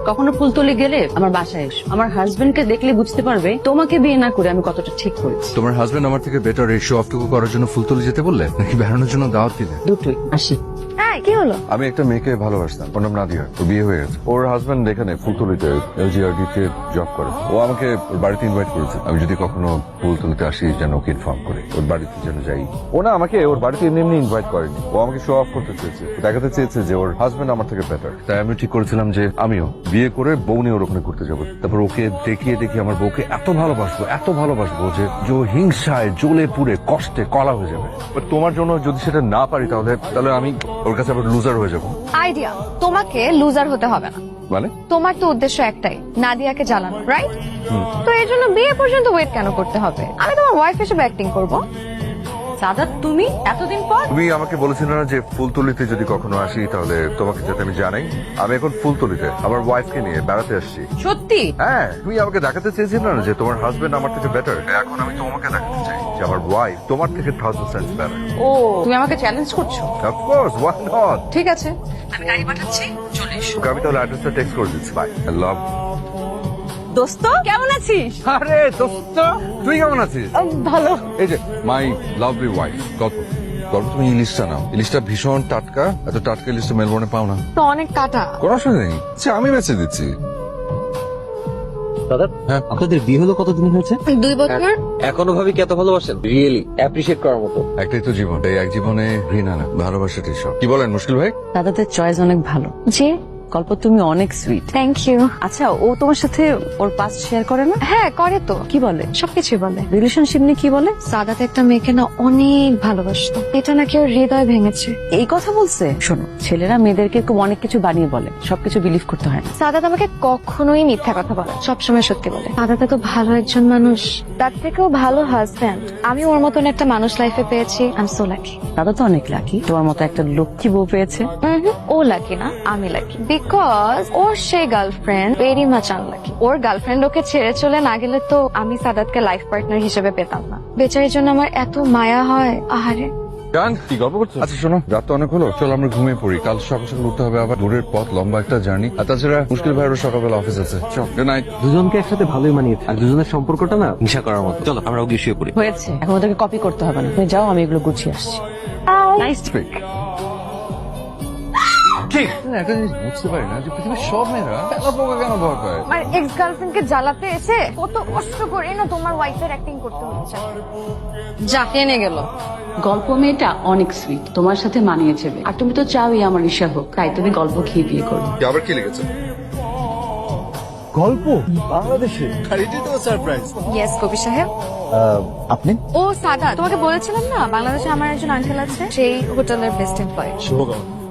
কখনো ফুলতলি গেলে আমার বাসায় এসো। আমার হাজবেন্ডকে দেখলে বুঝতে পারবে তোমাকে বিয়ে না করে আমি কতটা ঠিক করেছি। তোমার হাজবেন্ড আমার থেকে বেটার এই শো অফটুকু করার জন্য ফুলতলি যেতে বললে নাকি বেড়ানোর জন্য দাওয়াত দিলে? দুটোই। আসি। হ্যাঁ কি হলো? আমি একটা মেয়েকে ভালোবাসতাম, ওর নাম নাদিয়া। তো বিয়ে হয়ে গেছে। ওর হাজবেন্ড এখানে ফুলতলিতে LGRD তে জব করে। ও আমাকে ওর বাড়িতে ইনভাইট করেছে, আমি যদি কখনো ফুলতলিতে আসি যেন ওকে ইনফর্ম করে, ওর বাড়িতে যেন যাই। ও না আমাকে ওর বাড়িতে এমনি এমনি ইনভাইট করেনি, ও আমাকে শো অফ করতে চেয়েছে, দেখাতে চেয়েছে যে ওর হাজবেন্ড আমার থেকে বেটার। তাই আমি ঠিক করেছিলাম যে আমিও বিয়ে করে বউ নিয়ে ওর ওখানে ঘুরতে যাবো। তারপর ওকে দেখিয়ে দেখিয়ে আমার বউকে এত ভালোবাসবো যে যে হিংসায় জ্বলে পুড়ে কষ্টে কলা হয়ে যাবে। But তোমার জন্য যদি সেটা না পারি তাহলে আমি ওর কাছে আবার লুজার হয়ে যাবো। আইডিয়া, তোমাকে লুজার হতে হবে না। মানে তোমার তো উদ্দেশ্য একটাই, নাদিয়াকে জ্বালানো, রাইট? তো এর জন্য বিয়ে পর্যন্ত ওয়েট কেন করতে হবে? আমি তোমার ওয়াইফ হিসেবে অ্যাক্টিং করবো। সাদাত, তুমি এতদিন পর? তুমি আমাকে বলেছিলে না যে ফুলতলিতে যদি কখনো আসি তাহলে তোমাকে যাতে আমি জানাই। আমি এখন ফুলতলিতে আমার ওয়াইফকে নিয়ে বেড়াতে আসছি। সত্যি? হ্যাঁ, তুমি আমাকে দেখাতে চেয়েছিলে না যে তোমার হাজবেন্ড আমার থেকে বেটার। এখন আমি তোমাকে দেখাতে চাই যে আমার ওয়াইফ তোমার থেকে 1000 টাইমস বেটার। ও, তুমি আমাকে চ্যালেঞ্জ করছো? Of course, why not. ঠিক আছে, আমি গাড়ি পাঠাচ্ছি, চলে এসো। আমি তাহলে অ্যাড্রেসটা টেক্সট করে দিচ্ছি। Bye, I love. দোস্ত কেমন আছিস? আরে দোস্ত, তুই কেমন আছিস? ভালো। এই যে মাই লাভলি ওয়াইফ। গল্প তুমি ইলিশটা নাও। ইলিশটা ভীষণ টাটকা, এত টাটকা ইলিশটা মেলবোর্নে পাও না। তো অনেক কাটা। কোনো অসুবিধা নেই, আচ্ছা আমি বেঁচে দিচ্ছি। দাদা, হ্যাঁ। আপনাদের বিয়ে হলো কতদিন হয়েছে? 2 বছর। এখনো ভাবি কে এত ভালোবাসেন, রিয়েলি অ্যাপ্রিশিয়েট করার মতো। একটাই তো জীবন, এই এক জীবনে ঘৃণা না, ভালোবাসাটাই সব। কি বলেন মুশকিল ভাই? দাদাদের চয়েস অনেক ভালো। জি, গল্প তুমি অনেক সুইট। Thank you. আচ্ছা, ও তোমার সাথে ওর পাস্ট শেয়ার করে না? হ্যাঁ করে তো, কি বলে? সবকিছুই বলে। রিলেশনশিপ নিয়ে কি বলে? সাদাত একটা মেয়েকে না অনেক ভালোবাসতো, এটা নাকি ওর হৃদয় ভেঙেছে। এই কথা বলছে? শোনো, ছেলেরা মেয়েদেরকে খুব অনেক কিছু বানিয়ে বলে, সবকিছু বিলিভ করতে হয় না। সাদাত আমাকে কখনোই মিথ্যা কথা বলে, সবসময় সত্যি বলে। সাদাত তো ভালো একজন মানুষ, তার থেকেও ভালো হাজবেন্ড আমি ওর মতন একটা মানুষ লাইফে পেয়েছি। I am so lucky. দাদা তো অনেক লাকি, তোমার মতো একটা লক্ষ্মী বউ পেয়েছে। ও লাকি না, আমি লাকি, বিকজ ওর সেই গার্লফ্রেন্ড ভেরি মাচ আনলাকি। ওর গার্লফ্রেন্ড ওকে ছেড়ে চলে না গেলে তো আমি সাদাতকে লাইফ পার্টনার হিসেবে পেতাম না। বেচারির জন্য আমার এত মায়া হয়। আহারে জান, কি গল্প করছো? আচ্ছা শোনো, রাত তো অনেক হলো, চলো আমরা ঘুমিয়ে পড়ি। কাল সকাল সকাল উঠতে হবে, আবার দূরের পথ, লম্বা একটা জার্নি। আর তাছাড়া মুশকিল ভাইয়েরও সকালবেলা অফিস আছে। চল, গুড নাইট। দুজনকে একসাথে ভালোই মানিয়েছে, আর দুজনের সম্পর্কটা না হিংসা করার মতো। চলো আমরা গিয়ে শুয়ে পড়ি। হয়েছে, এখন ওদেরকে কপি করতে হবে না। তুমি যাও, আমি এগুলো গুছিয়ে আসছি। Nice trick. ঠিক, একটা জিনিস বুঝতে পারি না যে পৃথিবীর সব মেয়েরা তেলা পোকা কেন ভয় পায়। আমার এক্স গার্লফ্রেন্ডকে জ্বালাতে এসে কত কষ্ট করে না তোমার ওয়াইফের অ্যাক্টিং করতে হচ্ছে। যা টেনে গেল। গল্প মেয়েটা অনেক সুইট, তোমার সাথে মানিয়েছে। আর তুমি তো চাওই আমার ঈর্ষা হোক, তাই তুমি গল্প খেয়ে বিয়ে করো। আবার কি লিখেছে? গল্প বাংলাদেশে? ইয়েস কবি সাহেব। আপনি? ও সাদা, তোমাকে বলেছিলাম না বাংলাদেশে আমার একজন আঙ্কেল আছে, সেই হোটেলের বেস্ট এমপ্লয়ি। শুভকামনা।